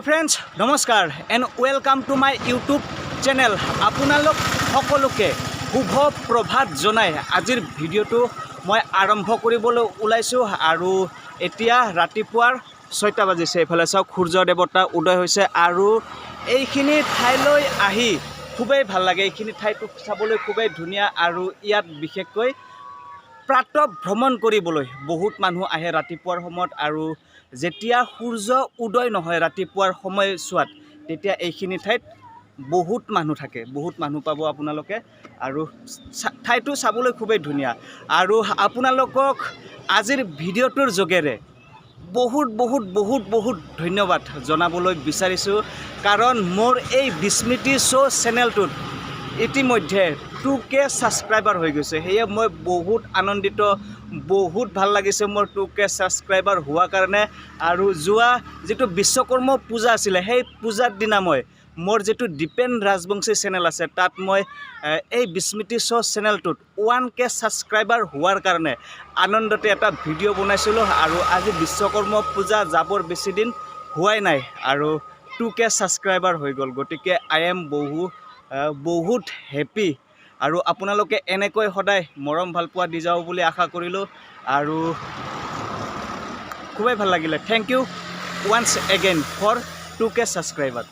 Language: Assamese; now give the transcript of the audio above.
ফ্ৰেণ্ডছ নমস্কাৰ and welcome to my YouTube channel. আপোনালোক সকলোকে শুভ প্ৰভাত জনাই আজিৰ ভিডিঅ'টো মই আৰম্ভ কৰিবলৈ ওলাইছোঁ আৰু এতিয়া ৰাতিপুৱাৰ 6টা বাজিছে। এইফালে চাওক সূৰ্য দেৱতা উদয় হৈছে আৰু এইখিনি ঠাইলৈ আহি খুবেই ভাল লাগে। এইখিনি ঠাইটো চাবলৈ খুবেই ধুনীয়া আৰু ইয়াত বিশেষকৈ প্ৰাতঃ ভ্ৰমণ কৰিবলৈ বহুত মানুহ আহে ৰাতিপুৱাৰ সময়ত আৰু যেতিয়া সূৰ্য উদয় নহয় ৰাতিপুৱাৰ সময়ছোৱাত তেতিয়া এইখিনি ঠাইত বহুত মানুহ থাকে, বহুত মানুহ পাব আপোনালোকে আৰু ঠাইটো চাবলৈ খুবেই ধুনীয়া। আৰু আপোনালোকক আজিৰ ভিডিঅ'টোৰ যোগেৰে বহুত বহুত বহুত বহুত ধন্যবাদ জনাবলৈ বিচাৰিছোঁ, কাৰণ মোৰ এই বিস্মৃতি শ্ব' চেনেলটোত ইতিমধ্যে 2K ছাবস্ক্ৰাইবাৰ হৈ গৈছে। সেয়ে মই বহুত আনন্দিত, বহুত ভাল লাগিছে মোৰ 2K ছাবস্ক্ৰাইবাৰ হোৱাৰ কাৰণে। আৰু যোৱা যিটো বিশ্বকৰ্মা পূজা আছিলে সেই পূজাৰ দিনা মই মোৰ যিটো দীপেন ৰাজবংশী চেনেল আছে তাত মই এই বিস্মৃতি শ্ব' চেনেলটোত 1K ছাবস্ক্ৰাইবাৰ হোৱাৰ কাৰণে আনন্দতে এটা ভিডিঅ' বনাইছিলোঁ। আৰু আজি বিশ্বকৰ্মা পূজা যাবৰ বেছি দিন হোৱাই নাই আৰু 2K ছাবস্ক্ৰাইবাৰ হৈ গ'ল। গতিকে আই এম বহুত হেপী আৰু আপোনালোকে এনেকৈ সদায় মৰম ভাল পোৱা দি যাওঁ বুলি আশা কৰিলোঁ আৰু খুবেই ভাল লাগিলে। Thank you once again for 2K subscriber.